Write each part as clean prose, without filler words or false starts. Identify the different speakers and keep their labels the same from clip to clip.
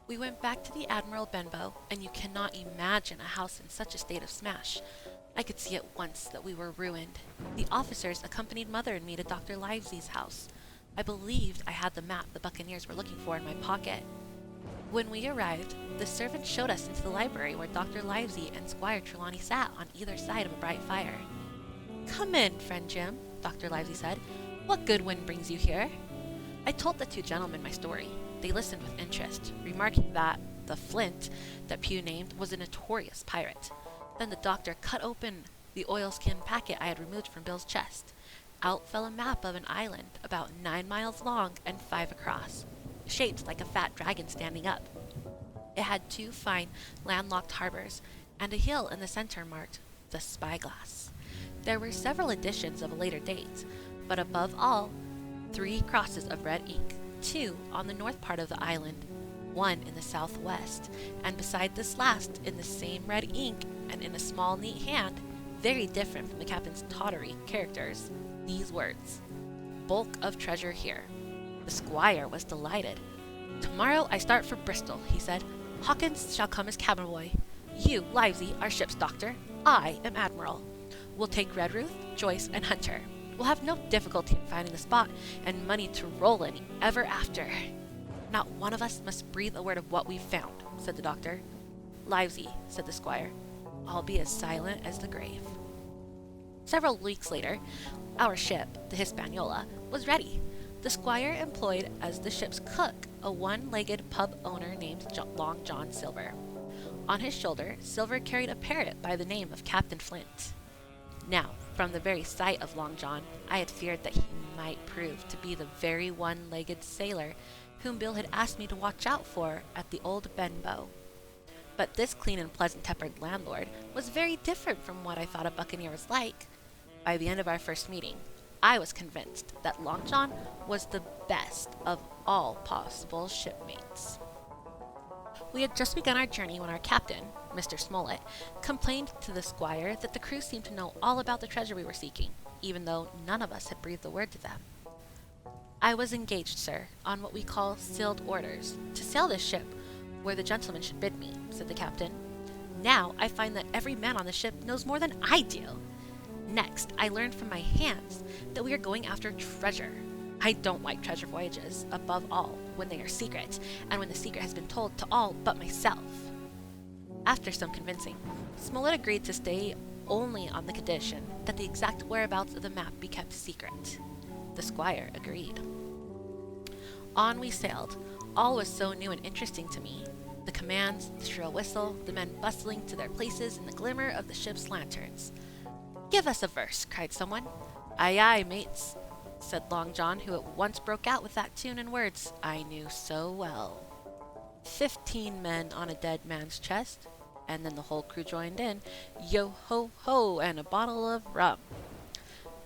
Speaker 1: We went back to the Admiral Benbow, and you cannot imagine a house in such a state of smash. I could see at once that we were ruined. The officers accompanied Mother and me to Dr. Livesey's house. I believed I had the map the Buccaneers were looking for in my pocket. When we arrived, the servant showed us into the library where Dr. Livesey and Squire Trelawney sat on either side of a bright fire. "Come in, friend Jim," Dr. Livesey said. "What good wind brings you here?" I told the two gentlemen my story. They listened with interest, remarking that the Flint that Pew named was a notorious pirate. Then the doctor cut open the oilskin packet I had removed from Bill's chest. Out fell a map of an island about 9 miles long and 5 across, shaped like a fat dragon standing up. It had 2 fine landlocked harbors, and a hill in the center marked the Spyglass. There were several editions of a later date, but above all, 3 crosses of red ink, 2 on the north part of the island, 1 in the southwest, and beside this last, in the same red ink and in a small neat hand, very different from the captain's tawdry characters, these words: "Bulk of treasure here." The squire was delighted. "Tomorrow I start for Bristol," he said. "Hawkins shall come as cabin boy. You, Livesey, are ship's doctor. I am admiral. We'll take Redruth, Joyce, and Hunter. We'll have no difficulty in finding the spot, and money to roll in ever after. Not one of us must breathe a word of what we've found," said the doctor. "Livesey," said the squire, "I'll be as silent as the grave." Several weeks later, our ship, the Hispaniola, was ready. The squire employed as the ship's cook a one-legged pub owner named Long John Silver. On his shoulder, Silver carried a parrot by the name of Captain Flint. Now, from the very sight of Long John, I had feared that he might prove to be the very one-legged sailor whom Bill had asked me to watch out for at the old Benbow. But this clean and pleasant-tempered landlord was very different from what I thought a buccaneer was like. By the end of our first meeting, I was convinced that Long John was the best of all possible shipmates. We had just begun our journey when our captain, Mr. Smollett, complained to the squire that the crew seemed to know all about the treasure we were seeking, even though none of us had breathed a word to them. "I was engaged, sir, on what we call sealed orders, to sail this ship where the gentleman should bid me," said the captain. "Now I find that every man on the ship knows more than I do. Next, I learned from my hands that we are going after treasure. I don't like treasure voyages, above all when they are secret, and when the secret has been told to all but myself." After some convincing, Smollett agreed to stay only on the condition that the exact whereabouts of the map be kept secret. The squire agreed. On we sailed. All was so new and interesting to me. The commands, the shrill whistle, the men bustling to their places in the glimmer of the ship's lanterns. "Give us a verse," cried someone. "Aye, aye, mates," said Long John, who at once broke out with that tune and words I knew so well. 15 men on a dead man's chest, and then the whole crew joined in, "Yo ho ho," and a bottle of rum.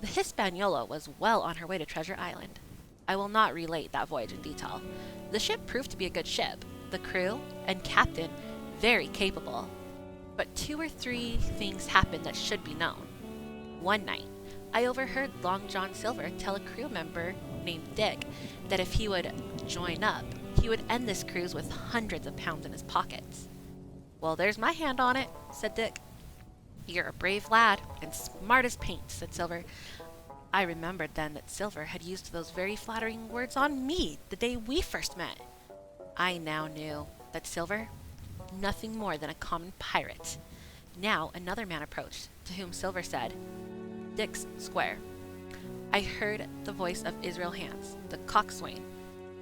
Speaker 1: The Hispaniola was well on her way to Treasure Island. I will not relate that voyage in detail. The ship proved to be a good ship, the crew and captain very capable. But 2 or 3 things happened that should be known. One night, I overheard Long John Silver tell a crew member named Dick that if he would join up, he would end this cruise with hundreds of pounds in his pockets. "Well, there's my hand on it," said Dick. "You're a brave lad, and smart as paint," said Silver. I remembered then that Silver had used those very flattering words on me the day we first met. I now knew that Silver, nothing more than a common pirate. Now another man approached, to whom Silver said, "Dick's square." I heard the voice of Israel Hands, the coxswain.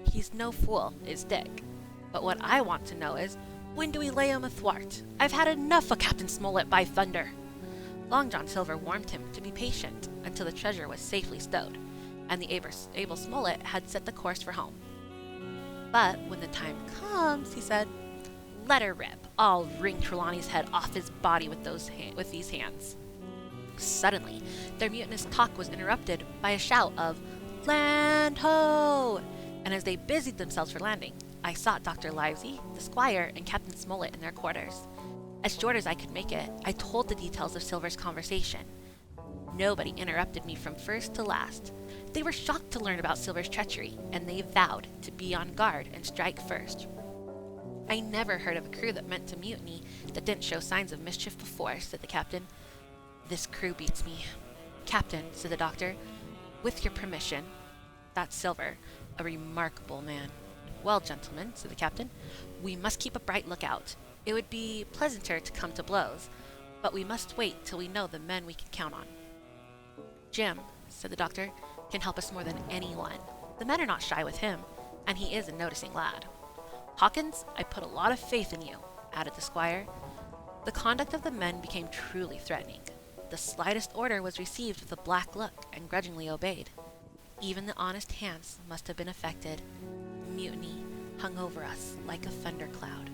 Speaker 1: He's no fool, is Dick. But what I want to know is, when do we lay him athwart? I've had enough of Captain Smollett, by thunder. Long John Silver warned him to be patient until the treasure was safely stowed, and the able Smollett had set the course for home. "But when the time comes," he said, "let her rip. I'll wring Trelawney's head off his body with these hands." Suddenly, their mutinous talk was interrupted by a shout of "Land ho!" And as they busied themselves for landing, I sought Dr. Livesey, the squire, and Captain Smollett in their quarters. As short as I could make it, I told the details of Silver's conversation. Nobody interrupted me from first to last. They were shocked to learn about Silver's treachery, and they vowed to be on guard and strike first. I never heard of a crew that meant to mutiny that didn't show signs of mischief before, said the captain. This crew beats me. Captain, said the doctor, with your permission, that's Silver, a remarkable man. Well, gentlemen, said the captain, we must keep a bright lookout. It would be pleasanter to come to blows, but we must wait till we know the men we can count on. Jim, said the doctor, can help us more than anyone. The men are not shy with him, and he is a noticing lad. Hawkins, I put a lot of faith in you, added the squire. The conduct of the men became truly threatening. The slightest order was received with a black look and grudgingly obeyed. Even the honest hands must have been affected. Mutiny hung over us like a thundercloud.